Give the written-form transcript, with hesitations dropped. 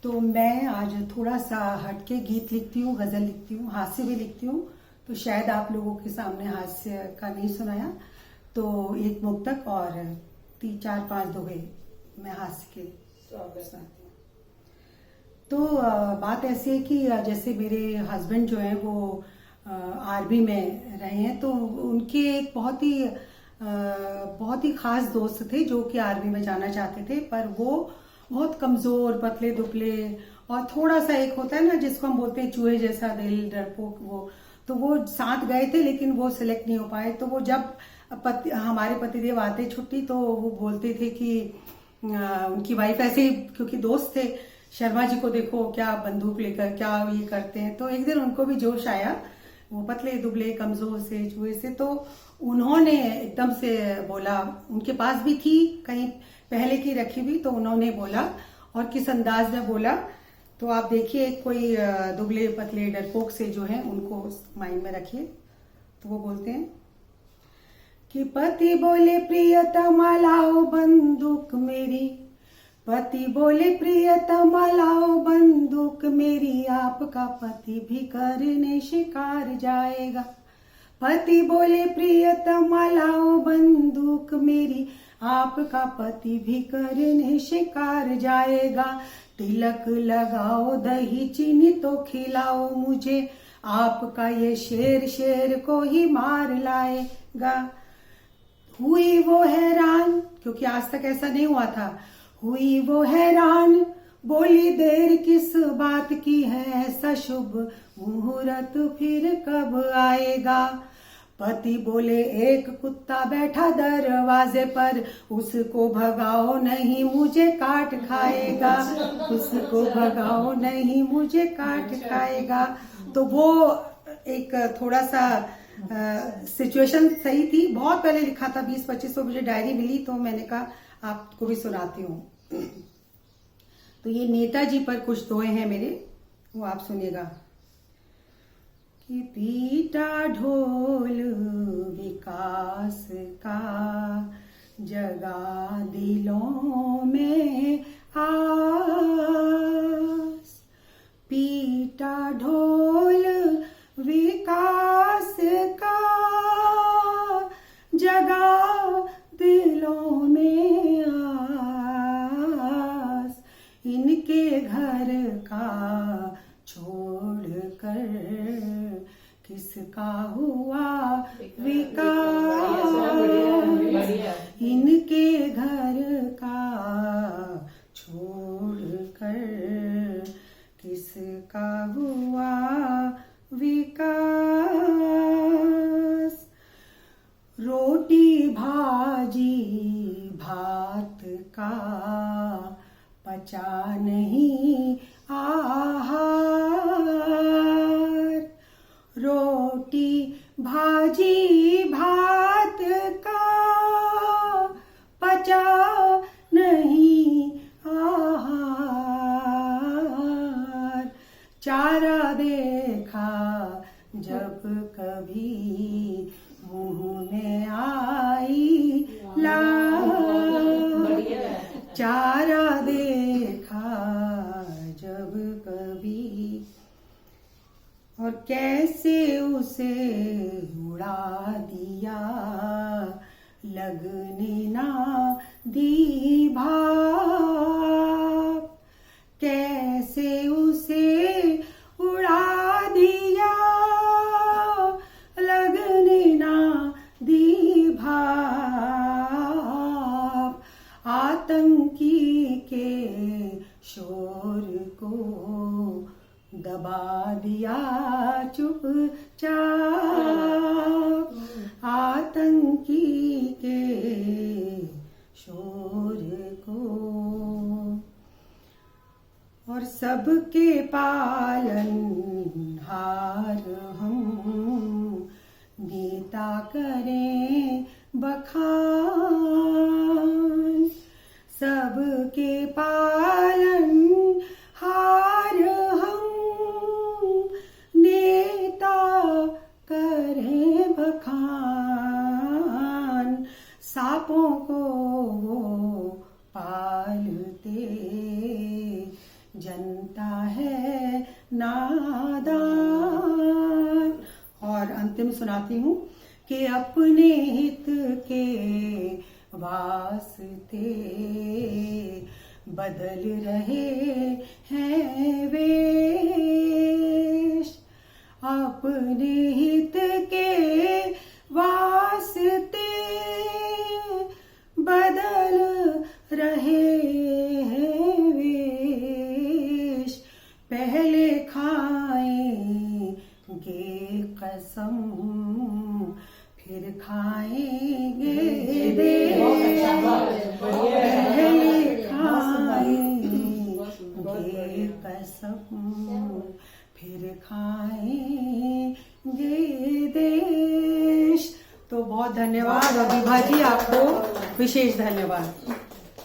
तो मैं आज थोड़ा सा हटके गीत लिखती हूँ, गजल लिखती हूँ, हास्य भी लिखती हूँ। तो शायद आप लोगों के सामने हास्य का नहीं सुनाया, तो एक मुक्तक और 3 4 5 दोहे मैं हास्य के सुनाती हूँ। तो बात ऐसी है कि जैसे मेरे हस्बैंड जो हैं वो आर्मी में रहे हैं, तो उनके एक बहुत ही खास दोस्त थे जो कि आर्मी में जाना चाहते थे, पर वो बहुत कमजोर, पतले दुबले और थोड़ा सा एक होता है ना जिसको हम बोलते हैं चूहे जैसा दिल, डरपोक। वो साथ गए थे लेकिन वो सिलेक्ट नहीं हो पाए। तो वो जब हमारे पतिदेव आते छुट्टी, तो वो बोलते थे कि उनकी वाइफ ऐसे ही, क्योंकि दोस्त थे, शर्मा जी को देखो क्या बंदूक लेकर क्या ये करते हैं। तो एक दिन उनको भी जोश आया, वो पतले दुबले कमजोर से चूहे से, तो उन्होंने एकदम से बोला, उनके पास भी थी कहीं पहले की रखी हुई, तो उन्होंने बोला, और किस अंदाज में बोला तो आप देखिए। कोई दुबले पतले डरपोक से जो है उनको माइंड में रखिए। तो वो बोलते हैं कि पति बोले प्रियतमा लाओ बंदूक मेरी, पति बोले प्रियतमा लाओ बंदूक मेरी, आपका पति भी करने शिकार जाएगा। पति बोले प्रियतमा लाओ बंदूक मेरी, आपका पति भी करने शिकार जाएगा। तिलक लगाओ दही चीनी तो खिलाओ मुझे, आपका ये शेर शेर को ही मार लाएगा। हुई वो हैरान, क्योंकि आज तक ऐसा नहीं हुआ था। हुई वो हैरान, बोली देर किस बात की है, ऐसा शुभ मुहूर्त फिर कब आएगा। पति बोले एक कुत्ता बैठा दरवाजे पर, उसको भगाओ नहीं मुझे काट खाएगा, उसको भगाओ नहीं मुझे काट खाएगा। तो वो एक थोड़ा सा सिचुएशन सही थी, बहुत पहले लिखा था, 20-25 को मुझे डायरी मिली, तो मैंने कहा आपको भी सुनाती हूँ। तो ये नेताजी पर कुछ दोहे हैं मेरे, वो आप सुनिएगा। कि पीटा ढोल विकास का, जगा दिलों में आस। पीटा ढोल विकास का, जगा दिलों में आस। इनके घर का छोड़कर किसका हुआ विकास, इनके घर का छोड़कर किसका हुआ विकास। रोटी भाजी भात का पचा नहीं आहार, रोटी भाजी भात का पचा नहीं आहार। चारा देखा जब कभी मुंह में आई लार, चारा देखा जब कभी, और कैसे उसे उड़ा दिया, लगने ना दी भाप। कैसे उसे उड़ा दिया, लगने ना दी भाप। आतंकी के शोर को दबा दिया चुपचाप, आतंकी के शोर को। और सबके पालनहार हम, नेता करें बखान। सबके पालनहार हम, नेता करें बखान। सांपों को पालते जन सुनाती हूँ कि अपने हित के वास्ते बदल रहे हैं वेश, अपने हित के वास्ते बदल रहे हैं वेश, पहले खाएंगे कसम फिर खाएंगे देश, पहले खाएंगे कसम फिर खाएंगे देश। तो बहुत धन्यवाद और विभा जी, आपको विशेष धन्यवाद।